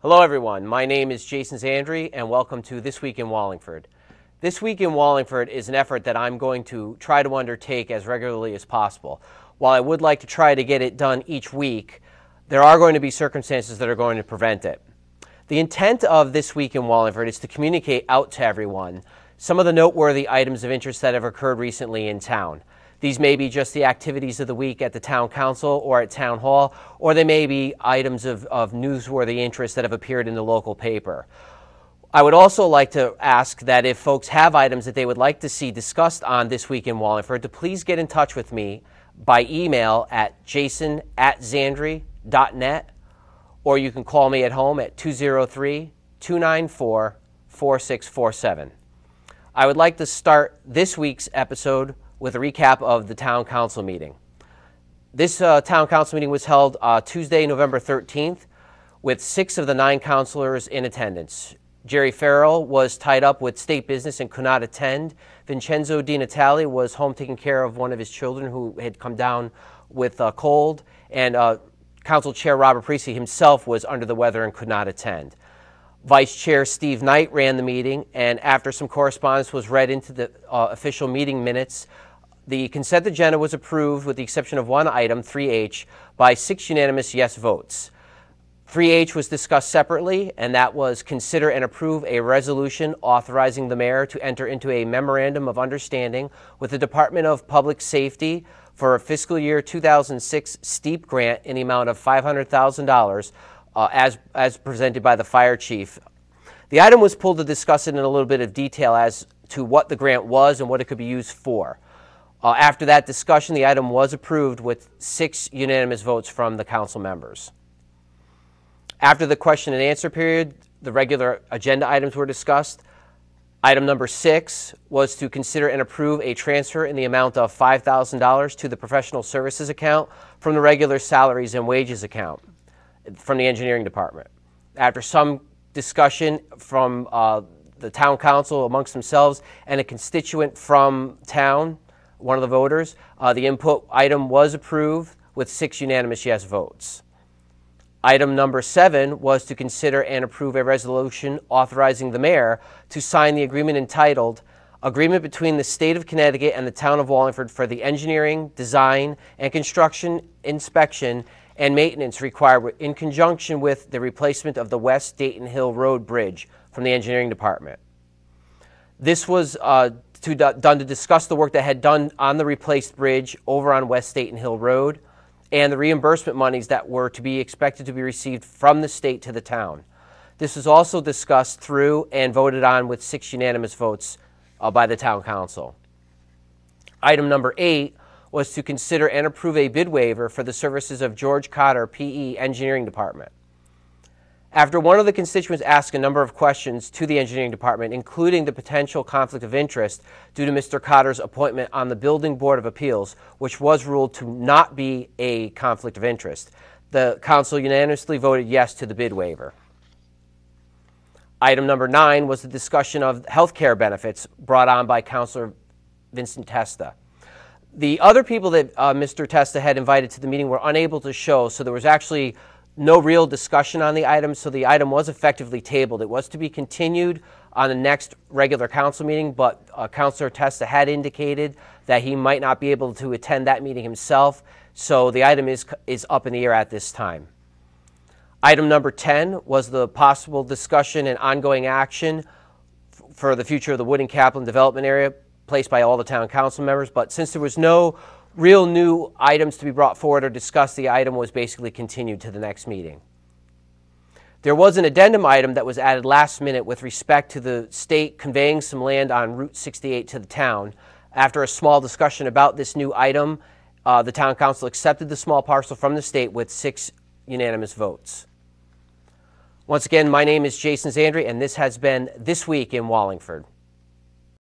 Hello everyone, my name is Jason Zandri and welcome to This Week in Wallingford. This Week in Wallingford is an effort that I'm going to try to undertake as regularly as possible. While I would like to try to get it done each week, there are going to be circumstances that are going to prevent it. The intent of This Week in Wallingford is to communicate out to everyone some of the noteworthy items of interest that have occurred recently in town. These may be just the activities of the week at the town council or at town hall, or they may be items of newsworthy interest that have appeared in the local paper. I would also like to ask that if folks have items that they would like to see discussed on This Week in Wallingford, to please get in touch with me by email at jason@zandri.net, or you can call me at home at 203-294-4647. I would like to start this week's episode with a recap of the town council meeting. This town council meeting was held Tuesday, November 13th, with 6 of the 9 councilors in attendance. Jerry Farrell was tied up with state business and could not attend. Vincenzo Di Natale was home taking care of one of his children who had come down with a cold, and Council Chair Robert Parisi himself was under the weather and could not attend. Vice Chair Steve Knight ran the meeting, and after some correspondence was read into the official meeting minutes, the consent agenda was approved with the exception of one item, 3H, by 6 unanimous yes votes. 3H was discussed separately, and that was consider and approve a resolution authorizing the mayor to enter into a memorandum of understanding with the Department of Public Safety for a fiscal year 2006 STEEP grant in the amount of $500,000 as presented by the fire chief. The item was pulled to discuss it in a little bit of detail as to what the grant was and what it could be used for. After that discussion, the item was approved with 6 unanimous votes from the council members. After the question and answer period, the regular agenda items were discussed. Item number 6 was to consider and approve a transfer in the amount of $5,000 to the professional services account from the regular salaries and wages account from the engineering department. After some discussion from the town council amongst themselves and a constituent from town, one of the voters, the input item was approved with 6 unanimous yes votes. Item number 7 was to consider and approve a resolution authorizing the mayor to sign the agreement entitled Agreement between the State of Connecticut and the Town of Wallingford for the engineering, design, and construction, inspection, and maintenance required in conjunction with the replacement of the West Dayton Hill Road Bridge from the engineering department. This was done to discuss the work that had done on the replaced bridge over on West Dayton Hill Road and the reimbursement monies that were to be expected to be received from the state to the town. This was also discussed through and voted on with 6 unanimous votes by the town council. Item number 8 was to consider and approve a bid waiver for the services of George Cotter, PE Engineering Department. After one of the constituents asked a number of questions to the engineering department, including the potential conflict of interest due to Mr. Cotter's appointment on the Building Board of Appeals, which was ruled to not be a conflict of interest, the council unanimously voted yes to the bid waiver. Item number 9 was the discussion of health care benefits brought on by Councilor Vincent Testa. The other people that Mr. Testa had invited to the meeting were unable to show, so there was actually no real discussion on the item, so the item was effectively tabled. It was to be continued on the next regular council meeting, but Councilor Testa had indicated that he might not be able to attend that meeting himself, so the item is up in the air at this time. Item number 10 was the possible discussion and ongoing action for the future of the Wood and Kaplan development area placed by all the town council members, but since there was no real new items to be brought forward or discussed, the item was basically continued to the next meeting. There was an addendum item that was added last minute with respect to the state conveying some land on Route 68 to the town. After a small discussion about this new item, the town council accepted the small parcel from the state with 6 unanimous votes. Once again, my name is Jason Zandri, and this has been This Week in Wallingford.